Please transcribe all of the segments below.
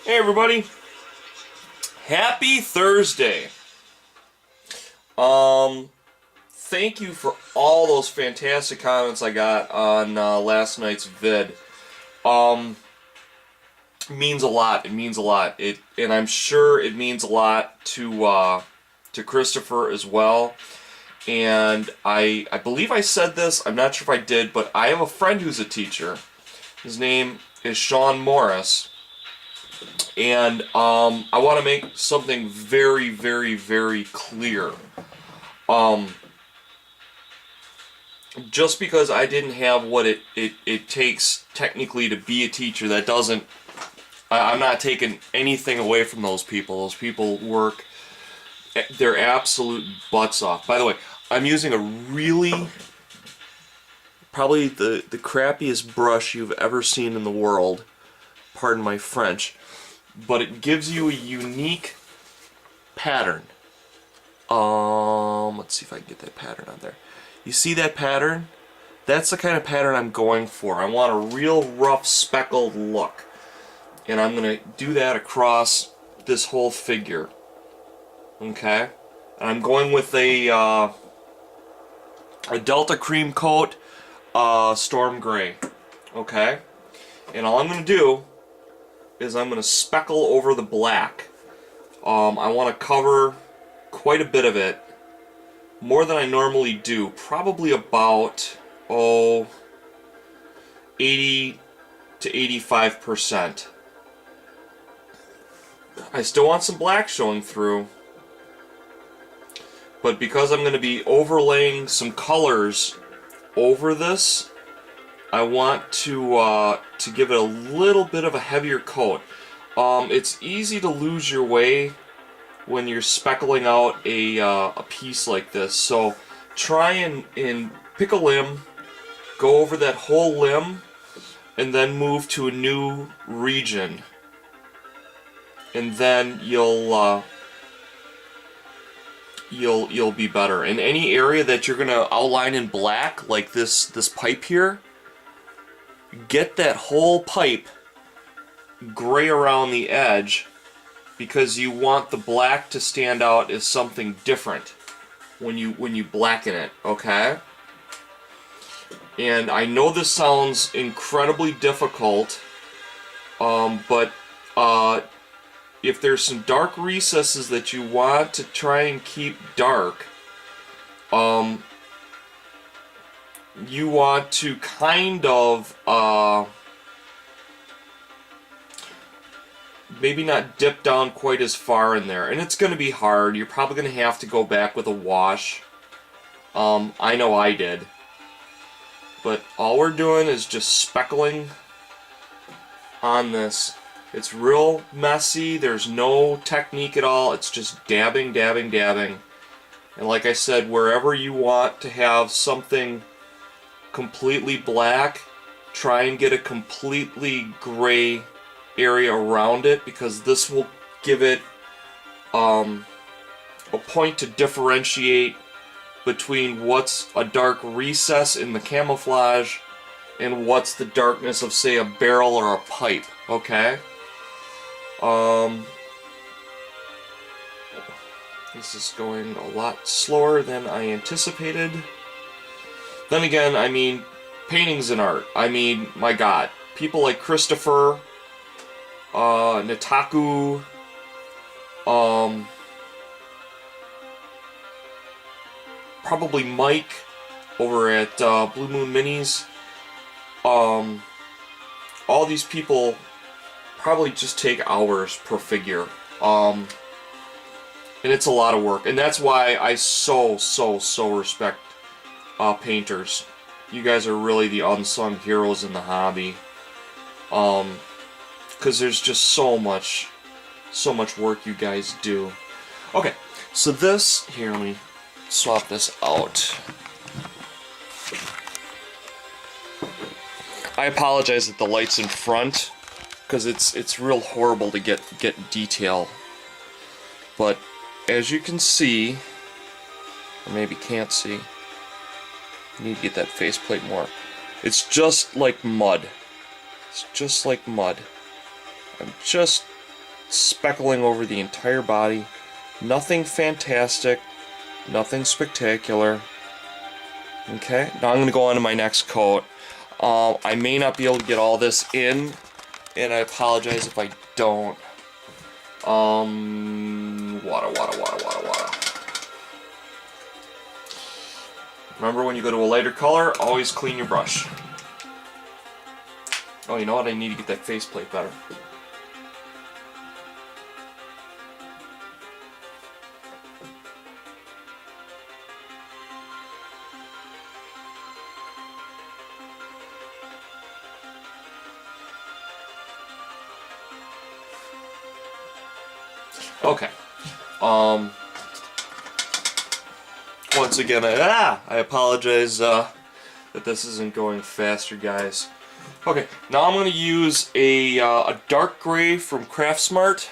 Hey everybody, happy Thursday. Thank you for all those fantastic comments I got on last night's vid. It means a lot. It means a lot. And I'm sure it means a lot to Christopher as well. And I believe I said this. I'm not sure if I did, but I have a friend who's a teacher. His name is Sean Morris. And I want to make something very, very, very clear. Just because I didn't have what it takes technically to be a teacher, that doesn't... I'm not taking anything away from those people. Those people work their absolute butts off. By the way, I'm using a really... probably the crappiest brush you've ever seen in the world. Pardon my French. But it gives you a unique pattern. Let's see if I can get that pattern on there. You see that pattern? That's the kind of pattern I'm going for. I want a real rough speckled look. And I'm going to do that across this whole figure. Okay? And I'm going with a Delta Cream Coat Storm Gray. Okay? And all I'm going to do is I'm going to speckle over the black. I want to cover quite a bit of it, more than I normally do, probably about 80 to 85%. I still want some black showing through, but because I'm going to be overlaying some colors over this, I want to give it a little bit of a heavier coat. It's easy to lose your way when you're speckling out a piece like this. So try and pick a limb, go over that whole limb, and then move to a new region. And then you'll be better. In any area that you're gonna outline in black, like this pipe here, get that whole pipe gray around the edge, because you want the black to stand out as something different when you blacken it, okay? And I know this sounds incredibly difficult, but if there's some dark recesses that you want to try and keep dark, you want to kind of maybe not dip down quite as far in there. And it's going to be hard. You're probably going to have to go back with a wash. I know I did. But all we're doing is just speckling on this. It's real messy. There's no technique at all. It's just dabbing, dabbing, dabbing. And like I said, wherever you want to have something completely black, try and get a completely gray area around it, because this will give it a point to differentiate between what's a dark recess in the camouflage and what's the darkness of, say, a barrel or a pipe. Okay? This is going a lot slower than I anticipated. Then again, I mean, painting's an art. I mean, my God, people like Christopher, Nataku, probably Mike over at Blue Moon Minis. All these people probably just take hours per figure. And it's a lot of work. And that's why I so respect painters. You guys are really the unsung heroes in the hobby. Because there's just so much work you guys do. Okay, so this, here, let me swap this out. I apologize that the light's in front, because it's real horrible to get detail. But as you can see, or maybe can't see, you need to get that faceplate more. It's just like mud. It's just like mud. I'm just speckling over the entire body. Nothing fantastic, nothing spectacular. Okay, now I'm going to go on to my next coat. I may not be able to get all this in, and I apologize if I don't. Water. Remember, when you go to a lighter color, always clean your brush. Oh, you know what? I need to get that faceplate better. Okay. Once again, I apologize that this isn't going faster, guys. Okay, now I'm going to use a dark gray from Craftsmart.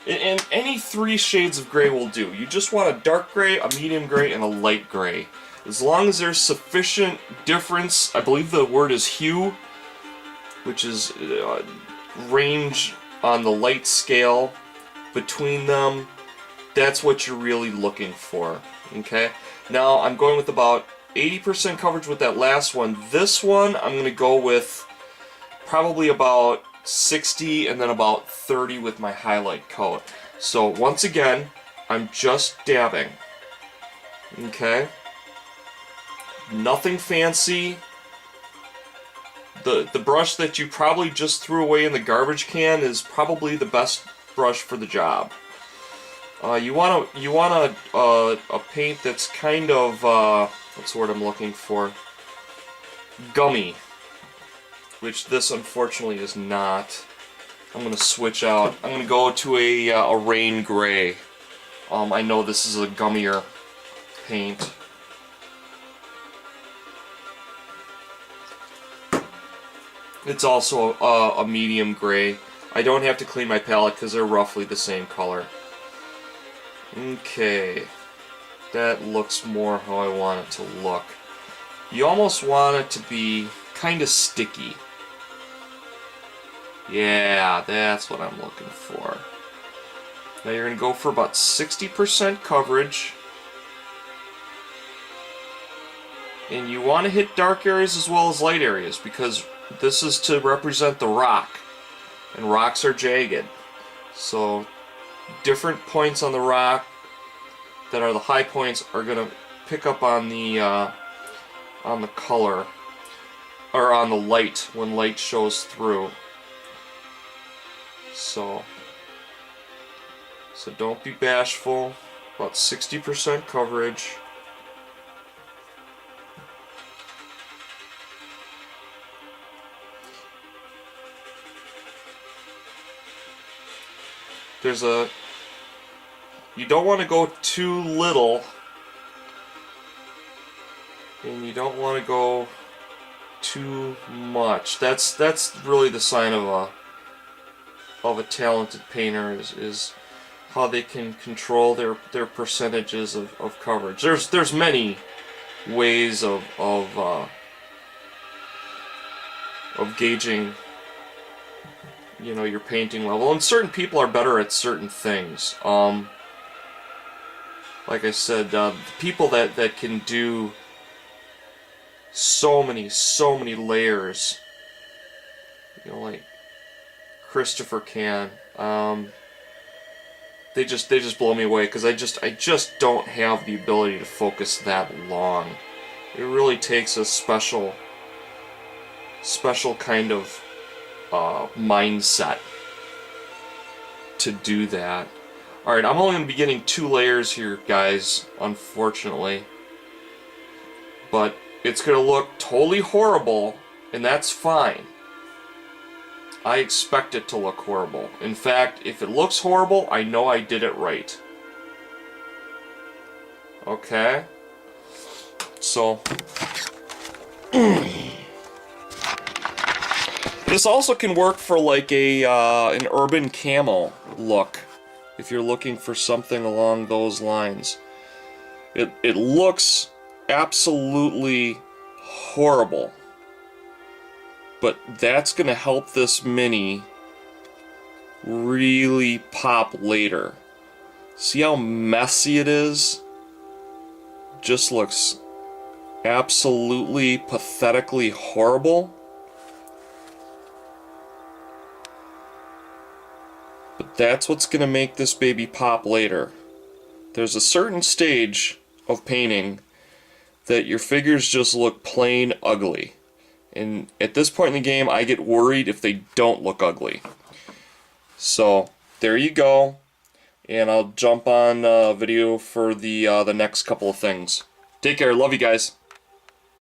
And any 3 shades of gray will do. You just want a dark gray, a medium gray, and a light gray. As long as there's sufficient difference, I believe the word is hue, which is range on the light scale between them, that's what you're really looking for. Okay, now I'm going with about 80% coverage with that last one. This one I'm going to go with probably about 60 and then about 30 with my highlight coat. So once again, I'm just dabbing. Okay, nothing fancy. The brush that you probably just threw away in the garbage can is probably the best brush for the job. You want a paint that's kind of what's the word I'm looking for? Gummy, which this unfortunately is not. I'm gonna switch out. I'm gonna go to a rain gray. I know this is a gummier paint. It's also a medium gray. I don't have to clean my palette because they're roughly the same color. Okay, that looks more how I want it to look. You almost want it to be kind of sticky. Yeah, that's what I'm looking for. Now you're going to go for about 60% coverage. And you want to hit dark areas as well as light areas, because this is to represent the rock. And rocks are jagged. So different points on the rock that are the high points are going to pick up on the color, or on the light when light shows through. So don't be bashful. About 60% coverage. You don't want to go too little, and you don't want to go too much. That's really the sign of a talented painter is how they can control their percentages of coverage. There's many ways of gauging, you know, your painting level, and certain people are better at certain things. Like I said, the people that can do so many layers, you know, like Christopher can, they just blow me away, because I just don't have the ability to focus that long. It really takes a special kind of mindset to do that. Alright, I'm only going to be getting 2 layers here, guys, unfortunately. But it's going to look totally horrible, and that's fine. I expect it to look horrible. In fact, if it looks horrible, I know I did it right. Okay? So this also can work for like an urban camo look, if you're looking for something along those lines. It looks absolutely horrible, but that's going to help this mini really pop later. See how messy it is? Just looks absolutely pathetically horrible. But that's what's going to make this baby pop later. There's a certain stage of painting that your figures just look plain ugly. And at this point in the game, I get worried if they don't look ugly. So, there you go. And I'll jump on video for the next couple of things. Take care. Love you guys.